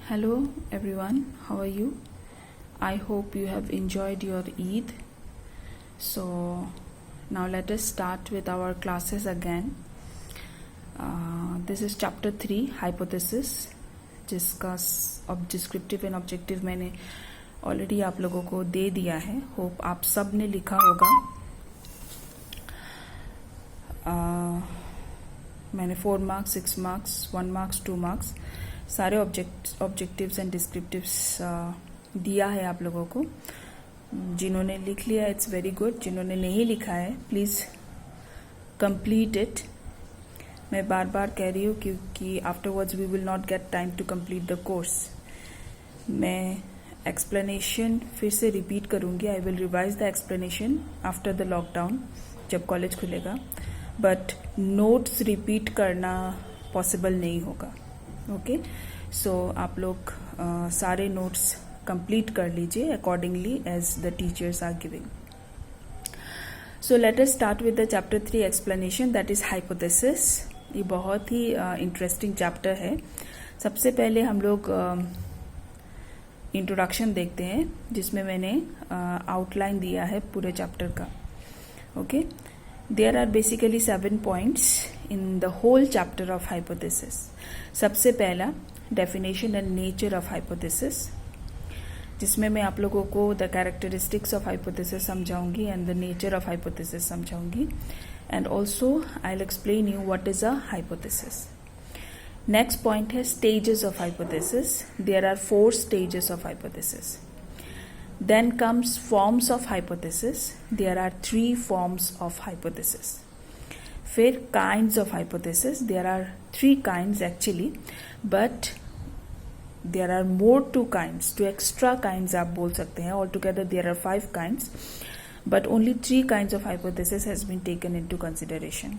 Hello everyone, how are you? I hope you have enjoyed your Eid. So now let us start with our classes again. This is chapter 3 hypothesis, जिसका descriptive and objective मैंने already आप लोगों को दे दिया है. Hope आप सब ने लिखा होगा. मैंने 4 मार्क्स, 6 मार्क्स, 1 मार्क्स, 2 मार्क्स सारे ऑब्जेक्टिव्स एंड डिस्क्रिप्टिव्स दिया है आप लोगों को. जिन्होंने लिख लिया इट्स वेरी गुड. जिन्होंने नहीं लिखा है प्लीज़ कंप्लीट इट. मैं बार बार कह रही हूँ क्योंकि afterwards we will not get time to complete the course. मैं एक्सप्लेनेशन फिर से रिपीट करूँगी. I will revise the explanation after the lockdown जब कॉलेज खुलेगा. बट नोट्स रिपीट करना पॉसिबल नहीं होगा. ओके सो आप लोग सारे नोट्स कंप्लीट कर लीजिए accordingly as the teachers are giving. So let us start with the chapter 3 explanation, that is hypothesis. ये बहुत ही इंटरेस्टिंग चैप्टर है. सबसे पहले हम लोग इंट्रोडक्शन देखते हैं जिसमें मैंने आउटलाइन दिया है पूरे चैप्टर का. Okay There are basically 7 points in the whole chapter of hypothesis. सबसे पहला definition and nature of hypothesis, जिसमें मैं आप लोगों को the characteristics of hypothesis समझाऊंगी and the nature of hypothesis समझाऊंगी, and also I'll explain you what is a hypothesis. Next point है stages of hypothesis. There are 4 stages of hypothesis. Then comes forms of hypothesis. There are 3 forms of hypothesis. फिर kinds of hypothesis. There are 3 kinds actually, but there are more 2 kinds. 2 extra kinds आप बोल सकते हैं. Altogether there are 5 kinds, but only 3 kinds of hypothesis has been taken into consideration.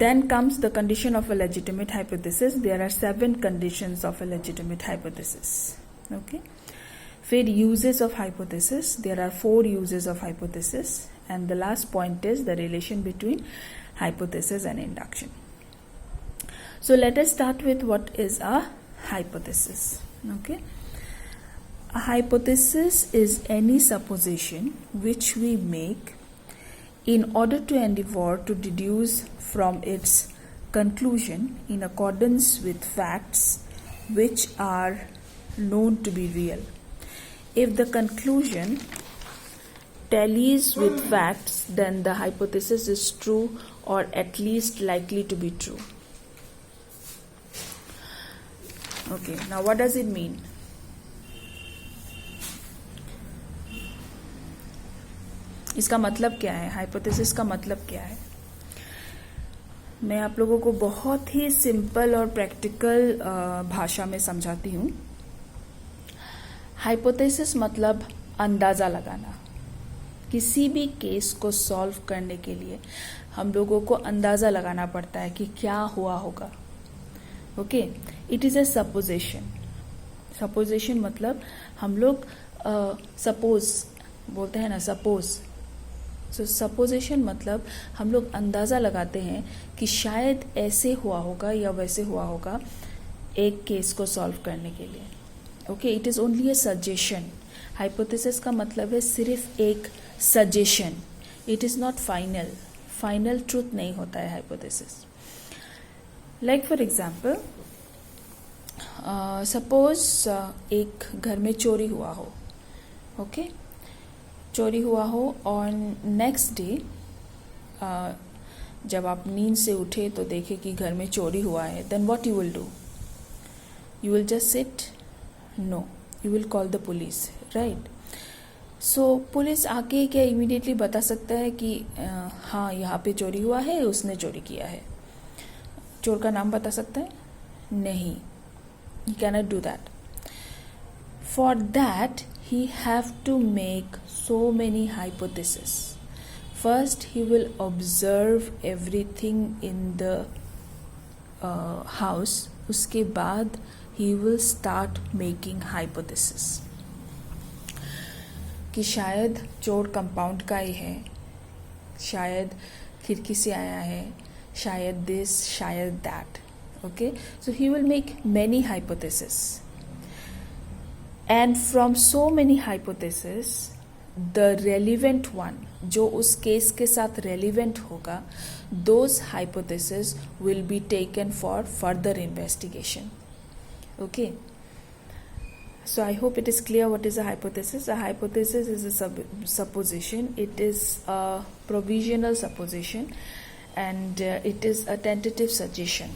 Then comes the condition of a legitimate hypothesis. There are 7 conditions of a legitimate hypothesis. Okay. फिर uses of hypothesis. There are 4 uses of hypothesis, and the last point is the relation between hypothesis and induction. So let us start with what is a hypothesis. Okay. A hypothesis is any supposition which we make in order to endeavor to deduce from its conclusion in accordance with facts which are known to be real. If the conclusion tallies with facts, then the hypothesis is true or at least likely to be true. Okay, now what does it mean? इसका मतलब क्या है? Hypothesis का मतलब क्या है? मैं आप लोगों को बहुत ही सिंपल और प्रैक्टिकल भाषा में समझाती हूँ. हाइपोथेसिस मतलब अंदाज़ा लगाना. किसी भी केस को सॉल्व करने के लिए हम लोगों को अंदाज़ा लगाना पड़ता है कि क्या हुआ होगा. Okay, it is a supposition. Supposition मतलब हम लोग सपोज बोलते हैं ना, सपोज. सो सपोजिशन मतलब हम लोग अंदाज़ा लगाते हैं कि शायद ऐसे हुआ होगा या वैसे हुआ होगा एक केस को सॉल्व करने के लिए. Okay, it is only A suggestion. Hypothesis का मतलब है सिर्फ एक suggestion. It is not final. Final truth नहीं होता है hypothesis. Like for example, suppose एक घर में चोरी हुआ हो. ओके, चोरी हुआ हो और नेक्स्ट डे जब आप नींद से उठे तो देखे कि घर में चोरी हुआ है. Then what you will do? You will just sit? No, you will call the police, right? So police आके क्या इमीडिएटली बता सकता है कि हाँ यहाँ पे चोरी हुआ है, उसने चोरी किया है? चोर का नाम बता सकता है? नहीं. He cannot do that. For that he have to make so many hypotheses. First he will observe everything in the house. उसके बाद he will start making hypothesis कि शायद चोर कंपाउंड का ही है, शायद खिड़की से आया है, शायद दिस, शायद that. Okay, so he will make many hypotheses, and from so many hypotheses the relevant one, जो उस केस के साथ relevant होगा, those hypotheses will be taken for further investigation. Okay, so I hope it is clear what is a hypothesis. A hypothesis is a supposition. It is a provisional supposition, and it is a tentative suggestion.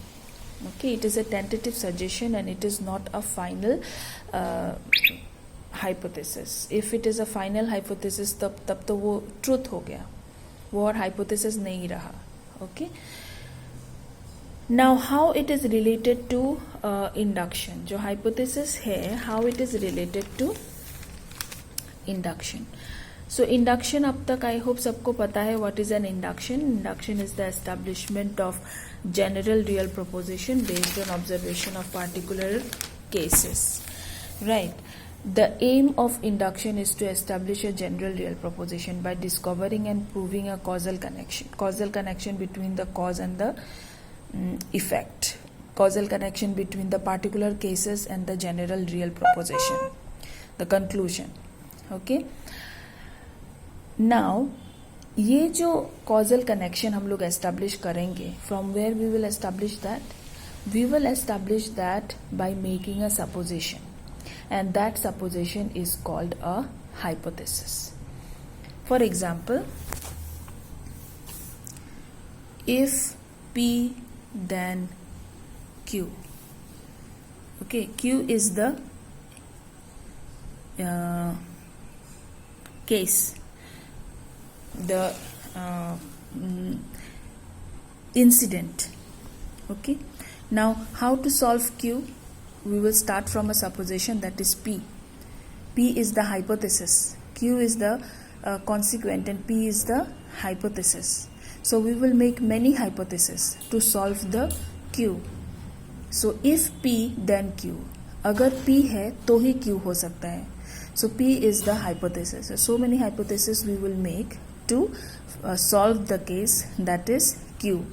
Okay, it is a tentative suggestion and it is not a final hypothesis. If it is a final hypothesis, तब तो वो truth हो गया, वो और hypothesis नहीं रहा. Okay, now how it is related to induction. जो hypothesis है, how it is related to induction. So induction अब तक I hope सबको पता है what is an induction. Induction is the establishment of general real proposition based on observation of particular cases. Right. The aim of induction is to establish a general real proposition by discovering and proving a causal connection between the cause and the effect, causal connection between the particular cases and the general real proposition, the conclusion. Okay. Now ये जो causal connection हम लोग establish करेंगे, from where we will establish that? We will establish that by making a supposition, and that supposition is called a hypothesis. For example, if P then Q. Okay, Q is the case, the incident. Okay, now how to solve Q? We will start from a supposition, that is P. P is the hypothesis, Q is the consequent, and P is the hypothesis. So we will make many hypotheses to solve the Q. So if P then Q, अगर P है तो ही Q हो सकता है. So P is the hypothesis. So many hypotheses we will make to solve the case, that is Q.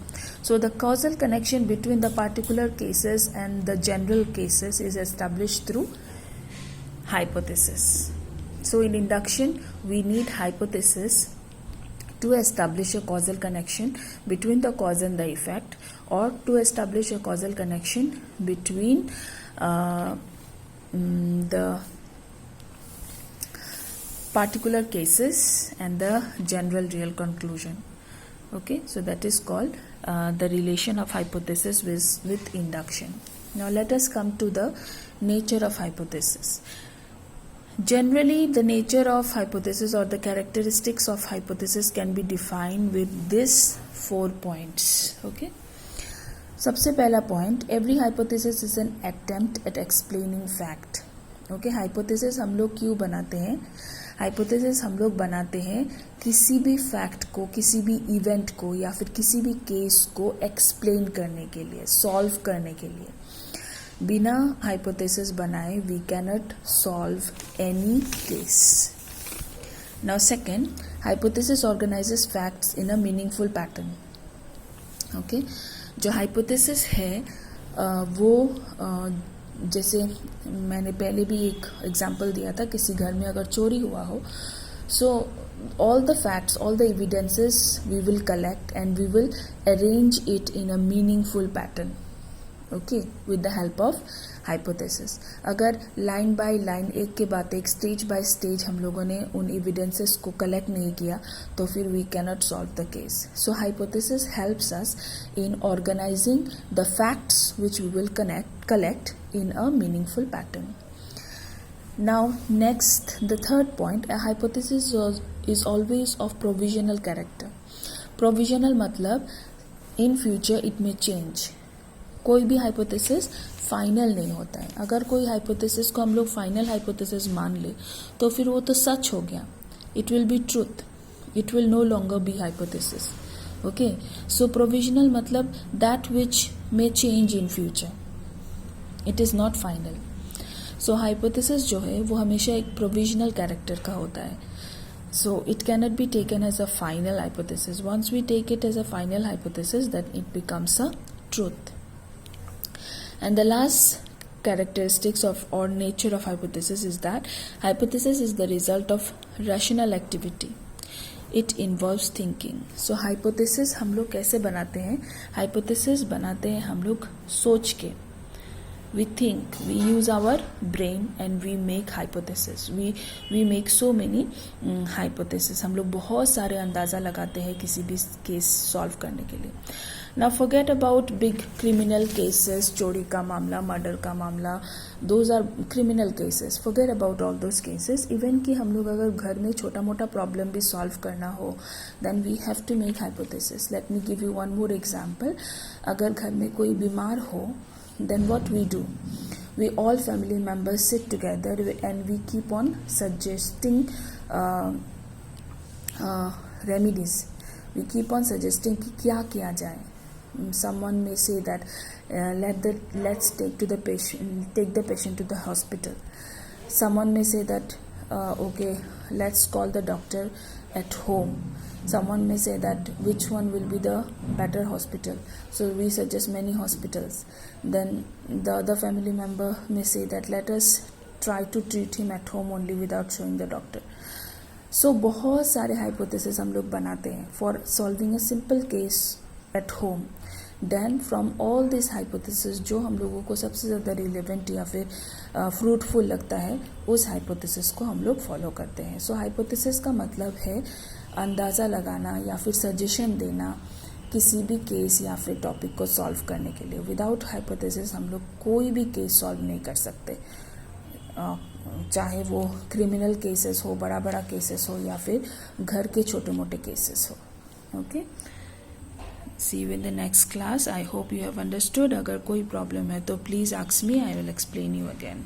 So the causal connection between the particular cases and the general cases is established through hypothesis. So in induction we need hypothesis to establish a causal connection between the cause and the effect, or to establish a causal connection between the particular cases and the general real conclusion. Okay, so that is called the relation of hypothesis with induction. Now let us come to the nature of hypothesis. Generally, the nature of hypothesis or the characteristics of hypothesis can be defined with these 4 points. Okay. सबसे पहला point, every hypothesis is an attempt at explaining fact. Okay, hypothesis हम लोग क्यों बनाते हैं? Hypothesis हम लोग बनाते हैं किसी भी fact को, किसी भी event को या फिर किसी भी case को explain करने के लिए, solve करने के लिए. बिना hypothesis बनाए we cannot solve any case. Now second, hypothesis organizes facts in a meaningful pattern. Okay, जो hypothesis है वो जैसे मैंने पहले भी एक एग्जांपल दिया था, किसी घर में अगर चोरी हुआ हो, so all the facts, all the evidences we will collect and we will arrange it in a meaningful pattern. Okay, with the help of hypothesis. अगर लाइन बाय लाइन एक के बाद एक स्टेज बाय स्टेज हम लोगों ने उन evidences को कलेक्ट नहीं किया तो फिर we cannot solve the case. So hypothesis helps us in organising the facts which we will collect in a meaningful pattern. Now next, the third point, a hypothesis is always of provisional character. Provisional मतलब in future it may change. कोई भी hypothesis final नहीं होता है. अगर कोई hypothesis को हम लोग फाइनल हाइपोथेसिस मान ले तो फिर वो तो सच हो गया, it will be truth, it will no longer be hypothesis. Okay, so provisional मतलब that which may change in future, it is not final. So hypothesis जो है वो हमेशा एक प्रोविजनल कैरेक्टर का होता है. So it cannot be taken as a final hypothesis. Once we take it as a final hypothesis, then it becomes a truth. And the last characteristics of or nature of hypothesis is that hypothesis is the result of rational activity. It involves thinking. So hypothesis हम लोग कैसे बनाते हैं? hypothesis बनाते हैं हम लोग सोच के. We think, we use our brain and we make hypothesis. We make so many hypothesis. हम लोग बहुत सारे अंदाज़ा लगाते हैं किसी भी केस सॉल्व करने के लिए. Now forget about big criminal cases, चोरी का मामला, मर्डर का मामला, those are criminal cases. Forget about all those cases. Even कि हम लोग अगर घर में छोटा मोटा प्रॉब्लम भी सॉल्व करना हो, then we have to make hypothesis. Let me give you one more example. अगर घर में कोई बीमार हो, then what we do? We all family members sit together and we keep on suggesting remedies. We keep on suggesting कि क्या किया जाए. Someone may say that let's take the patient to the hospital. Someone may say that okay, let's call the doctor at home. Someone may say that which one will be the better hospital. So we suggest many hospitals. Then the other family member may say that let us try to treat him at home only without showing the doctor. So बहुत सारे hypothesis हम लोग बनाते हैं for solving a simple case at home. Then from all these hypothesis जो हम लोगों को सबसे ज़्यादा relevant या फिर fruitful लगता है, उस hypothesis को हम लोग follow करते हैं. So hypothesis का मतलब है अंदाज़ा लगाना या फिर सजेशन देना किसी भी केस या फिर टॉपिक को सॉल्व करने के लिए. विदाउट हाइपोथेसिस हम लोग कोई भी केस सॉल्व नहीं कर सकते, चाहे वो क्रिमिनल केसेस हो, बड़ा बड़ा केसेस हो या फिर घर के छोटे मोटे केसेस हो. Okay, see you in the next class. I hope you have understood. अगर कोई प्रॉब्लम है तो please ask me, I will explain you again.